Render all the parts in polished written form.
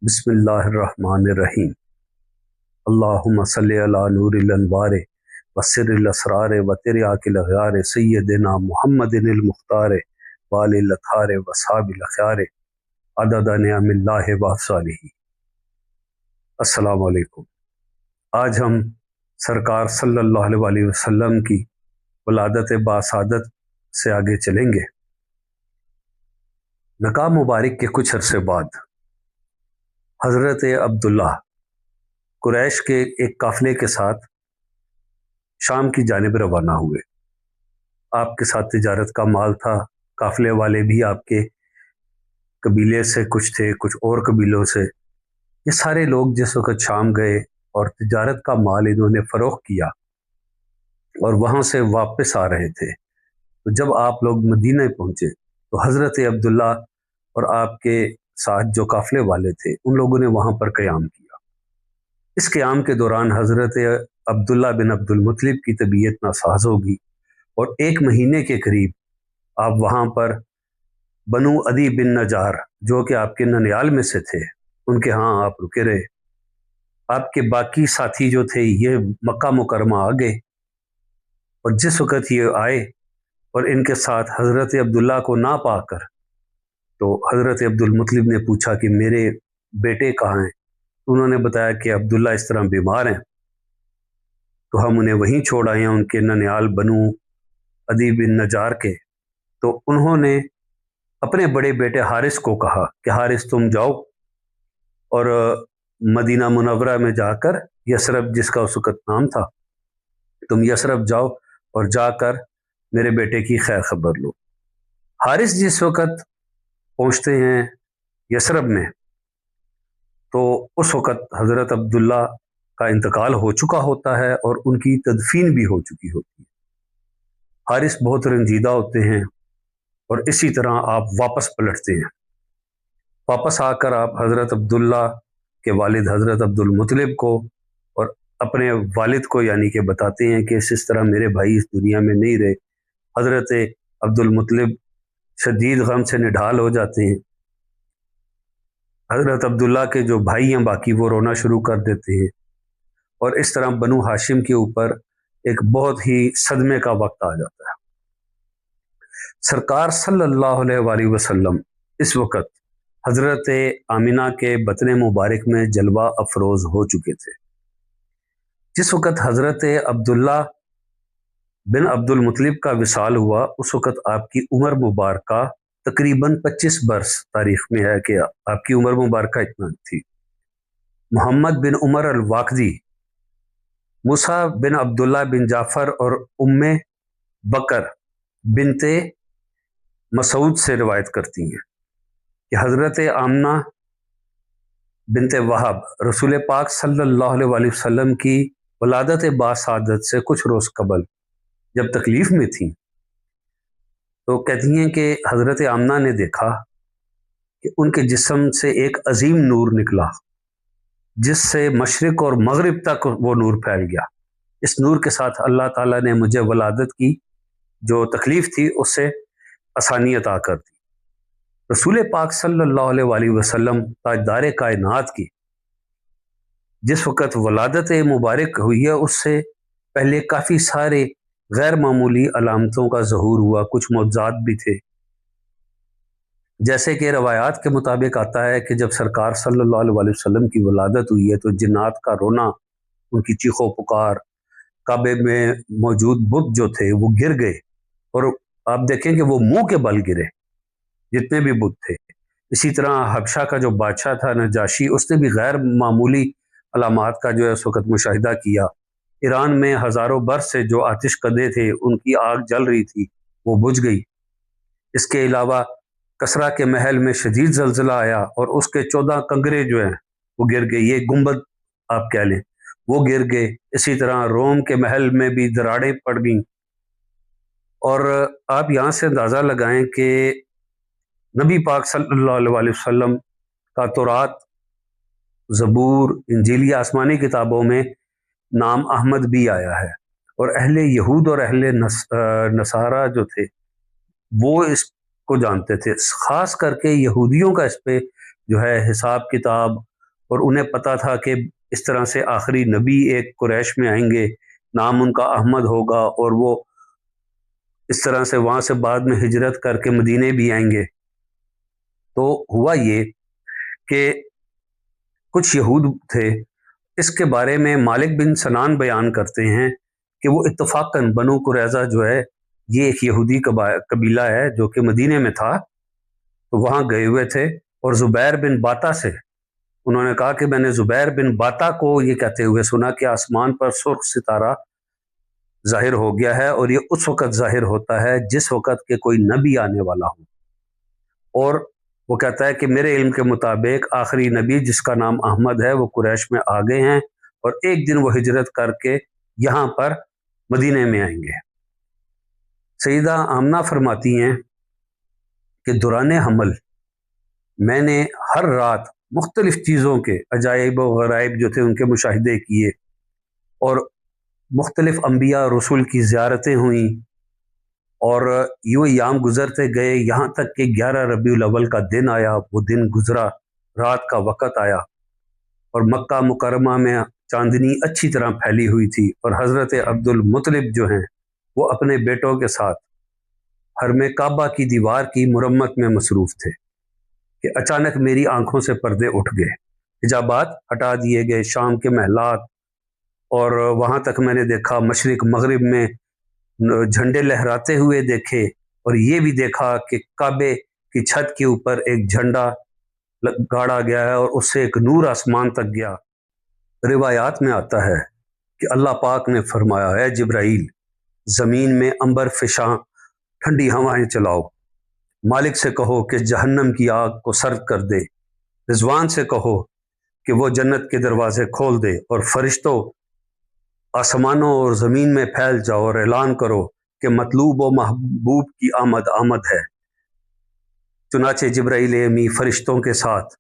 बिस्मिल्लाहिर्रहमानिर्रहीम। अल्लाहुम्मा सल्लि अला नूरिल अनवार व सिर्रिल असरार व तिरयाकिल अग़यार सय्यदिना मुहम्मदिनिल मुख्तार व आलिल अत्हार व अस्हाबिल अख़यार अदद निअमिल्लाहि व अफ़ज़ालिही। अस्सलामु अलैकुम। आज हम सरकार सल्लल्लाहु अलैहि वसल्लम की वलादत बासादत से आगे चलेंगे। नकाह मुबारक के कुछ अरसे बाद हज़रत अब्दुल्ला कुरैश के एक काफ़िले के साथ शाम की जानिब रवाना हुए। आपके साथ तिजारत का माल था। काफ़िले वाले भी आपके कबीले से कुछ थे, कुछ और कबीलों से। ये सारे लोग जिस वक्त शाम गए और तिजारत का माल इन्होंने फ़रोख्त किया और वहाँ से वापस आ रहे थे, तो जब आप लोग मदीना पहुँचे तो हज़रत अब्दुल्ला और आपके साथ जो काफ़िले वाले थे उन लोगों ने वहाँ पर क़याम किया। इस क़याम के दौरान हज़रत अब्दुल्ला बिन अब्दुल मुत्तलिब की तबीयत नासाज होगी और एक महीने के करीब आप वहाँ पर बनु अदी बिन नजार जो कि आपके ननियाल में से थे उनके यहाँ आप रुके रहे। आपके बाकी साथी जो थे ये मक्का मुकरमा आ गए और जिस वक़्त ये आए और इनके साथ हज़रत अब्दुल्ला को ना पाकर तो हज़रत अब्दुल मुत्तलिब ने पूछा कि मेरे बेटे कहाँ हैं। उन्होंने बताया कि अब्दुल्ला इस तरह बीमार हैं तो हम उन्हें वहीं छोड़ आए हैं उनके ननियाल बनु अदी बिन नजार के। तो उन्होंने अपने बड़े बेटे हारिस को कहा कि हारिस तुम जाओ और मदीना मुनव्वरा में जाकर यसरब जिसका उस वक़्त नाम था, तुम यसरब जाओ और जाकर मेरे बेटे की खैर खबर लो। हारिस जिस वक़्त पहुँचते हैं यसरब में तो उस वक़्त हज़रत अब्दुल्ला का इंतकाल हो चुका होता है और उनकी तदफीन भी हो चुकी होती है। हारिस बहुत रंजीदा होते हैं और इसी तरह आप वापस पलटते हैं। वापस आकर आप हज़रत अब्दुल्ला के वालिद हज़रत अब्दुल मुत्तलिब को और अपने वालिद को यानी कि बताते हैं कि इस तरह मेरे भाई इस दुनिया में नहीं रहे। हज़रत अब्दुल मुत्तलिब शदीद गम से निढाल हो जाते हैं। हज़रत अब्दुल्ला के जो भाई हैं बाकी वो रोना शुरू कर देते हैं और इस तरह बनु हाशिम के ऊपर एक बहुत ही सदमे का वक्त आ जाता है। सरकार सल्लल्लाहु अलैहि वसल्लम इस वक्त हज़रत आमिना के बतन मुबारक में जलवा अफरोज़ हो चुके थे। जिस वक़्त हज़रत अब्दुल्ला बिन अब्दुल मुत्तलिब का विसाल हुआ उस वक़्त आपकी उम्र मुबारका तकरीबन 25 बरस तारीख में है कि आपकी उम्र मुबारका इतना थी। मोहम्मद बिन उमर अल-वाक़दी, मूसा बिन अब्दुल्ला बिन जाफ़र और उम्मे बकर बिनते मसूद से रिवायत करती हैं कि हज़रत आमना बिनते वहाब रसूल पाक सल्लल्लाहु अलैहि वसल्लम की वलादत बासादत से कुछ रोज़ कबल जब तकलीफ़ में थी तो कहती हैं कि हज़रत आमना ने देखा कि उनके जिस्म से एक अजीम नूर निकला जिससे मशरिक़ और मगरिब तक वो नूर फैल गया। इस नूर के साथ अल्लाह ताला ने मुझे वलादत की जो तकलीफ़ थी उससे आसानी अता कर दी। रसूल पाक सल्लल्लाहु अलैहि वसल्लम ताजदार कायनात की जिस वक़्त वलादत मुबारक हुई है उससे पहले काफ़ी सारे गैर मामूली अलामतों का ज़हूर हुआ। कुछ मौज़ात भी थे, जैसे कि रवायात के मुताबिक आता है कि जब सरकार सल्लल्लाहु अलैहि वसल्लम की वलादत हुई है तो जिन्नात का रोना, उनकी चीखो पुकार, काबे में मौजूद बुत जो थे वो गिर गए और आप देखें कि वो मुंह के बल गिरे जितने भी बुत थे। इसी तरह हबशा का जो बादशाह था नजाशी, उसने भी गैर मामूली अलामात का जो है उस वक़्त मुशाहिदा किया। ईरान में हज़ारों बरस से जो आतिश कदे थे उनकी आग जल रही थी वो बुझ गई। इसके अलावा कसरा के महल में शदीद ज़लज़ला आया और उसके 14 कंगरे जो हैं वो गिर गए, ये गुंबद आप कह लें वो गिर गए। इसी तरह रोम के महल में भी दरारें पड़ गईं और आप यहाँ से अंदाज़ा लगाएं कि नबी पाक सल्लल्लाहु अलैहि वसल्लम का तौरात, ज़बूर, इंजील आसमानी किताबों में नाम अहमद भी आया है और अहले यहूद और अहले नसारा जो थे वो इसको जानते थे। ख़ास करके यहूदियों का इस पे جو ہے حساب کتاب، اور انہیں پتہ تھا کہ اس طرح سے آخری نبی ایک قریش میں آئیں گے، نام ان کا احمد ہوگا، اور وہ اس طرح سے وہاں سے بعد میں ہجرت کر کے مدینے بھی آئیں گے۔ تو ہوا یہ کہ کچھ یہود تھے، اس کے بارے میں مالک بن سنان بیان کرتے ہیں کہ وہ اتفاقاً بنو قریظہ جو ہے یہ ایک یہودی قبیلہ ہے جو کہ مدینے میں تھا، تو وہاں گئے ہوئے تھے، اور زبیر بن باتا سے انہوں نے کہا کہ میں نے زبیر بن باتا کو یہ کہتے ہوئے سنا کہ آسمان پر سرخ ستارہ ظاہر ہو گیا ہے، اور یہ اس وقت ظاہر ہوتا ہے جس وقت کہ کوئی نبی آنے والا ہو، اور وہ کہتا ہے کہ میرے علم کے مطابق آخری نبی جس کا نام احمد ہے وہ قریش میں آ گئے ہیں، اور ایک دن وہ ہجرت کر کے یہاں پر مدینے میں آئیں گے۔ سیدہ آمنہ فرماتی ہیں کہ دوران حمل میں نے ہر رات مختلف چیزوں کے عجائب و غرائب جو تھے ان کے مشاہدے کیے، اور مختلف انبیاء رسول کی زیارتیں ہوئیں، اور یوں ایام گزرتے گئے یہاں تک کہ 11 ربیع الاول کا دن آیا، وہ دن گزرا، رات کا وقت آیا، اور مکہ مکرمہ میں چاندنی اچھی طرح پھیلی ہوئی تھی، اور حضرت عبد المطلب جو ہیں وہ اپنے بیٹوں کے ساتھ حرم کعبہ کی دیوار کی مرمت میں مصروف تھے کہ اچانک میری آنکھوں سے پردے اٹھ گئے، حجابات ہٹا دیے گئے، شام کے محلات، اور وہاں تک میں نے دیکھا مشرق مغرب میں جھنڈے لہراتے ہوئے دیکھے، اور یہ بھی دیکھا کہ کعبے کی چھت کے اوپر ایک جھنڈا گاڑا گیا ہے، اور اس سے ایک نور آسمان تک گیا۔ روایات میں آتا ہے کہ اللہ پاک نے فرمایا، اے جبرائیل زمین میں عنبر فشاں ٹھنڈی ہوائیں چلاؤ، مالک سے کہو کہ جہنم کی آگ کو سرد کر دے، رضوان سے کہو کہ وہ جنت کے دروازے کھول دے، اور فرشتوں آسمانوں اور زمین میں پھیل جاؤ اور اعلان کرو کہ مطلوب و محبوب کی آمد ہے۔ چنانچہ جبرائیل امی فرشتوں کے ساتھ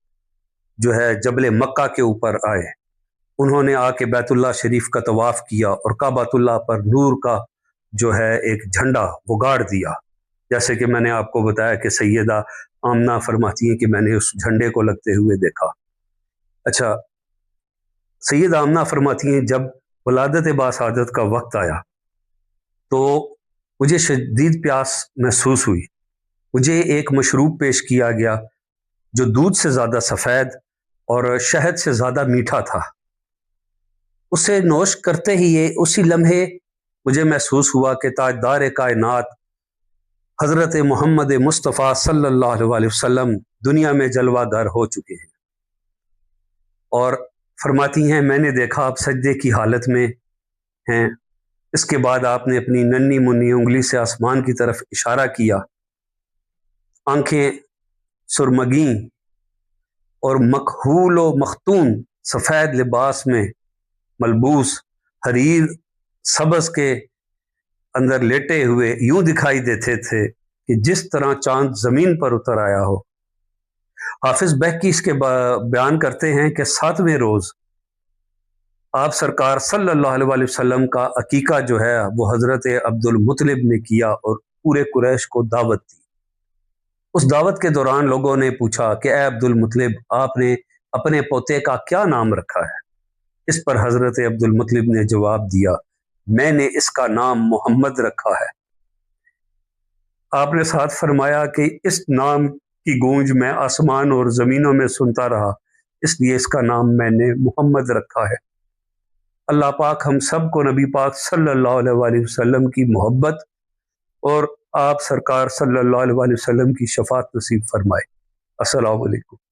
جو ہے جبل مکہ کے اوپر آئے، انہوں نے آ کے بیت اللہ شریف کا طواف کیا، اور کعبۃ اللہ پر نور کا جو ہے ایک جھنڈا وہ گاڑ دیا، جیسے کہ میں نے آپ کو بتایا کہ سیدہ آمنہ فرماتی ہیں کہ میں نے اس جھنڈے کو لگتے ہوئے دیکھا۔ اچھا، سیدہ آمنہ فرماتی ہیں جب ولادت باسعادت کا وقت آیا تو مجھے شدید پیاس محسوس ہوئی، مجھے ایک مشروب پیش کیا گیا جو دودھ سے زیادہ سفید اور شہد سے زیادہ میٹھا تھا۔ اسے نوش کرتے ہی اسی لمحے مجھے محسوس ہوا کہ تاجدار کائنات حضرت محمد مصطفیٰ صلی اللہ علیہ وسلم دنیا میں جلوہ گر ہو چکے ہیں، اور فرماتی ہیں میں نے دیکھا آپ سجدے کی حالت میں ہیں، اس کے بعد آپ نے اپنی ننھی منی انگلی سے آسمان کی طرف اشارہ کیا، آنکھیں سرمگیں اور مکحول و مختون سفید لباس میں ملبوس حریر سبز کے اندر لیٹے ہوئے یوں دکھائی دیتے تھے کہ جس طرح چاند زمین پر اتر آیا ہو۔ حافظ بہکی اس کے بیان کرتے ہیں کہ 7ویں روز آپ سرکار صلی اللہ علیہ وسلم کا عقیقہ جو ہے وہ حضرت عبد المطلب نے کیا اور پورے قریش کو دعوت دی۔ اس دعوت کے دوران لوگوں نے پوچھا کہ اے عبد المطلب آپ نے اپنے پوتے کا کیا نام رکھا ہے؟ اس پر حضرت عبد المطلب نے جواب دیا میں نے اس کا نام محمد رکھا ہے۔ آپ نے ساتھ فرمایا کہ اس نام کی گونج میں آسمان اور زمینوں میں سنتا رہا، اس لیے اس کا نام میں نے محمد رکھا ہے۔ اللہ پاک ہم سب کو نبی پاک صلی اللہ علیہ وسلم کی محبت اور آپ سرکار صلی اللہ علیہ وسلم کی شفاعت نصیب فرمائے۔ السلام علیکم۔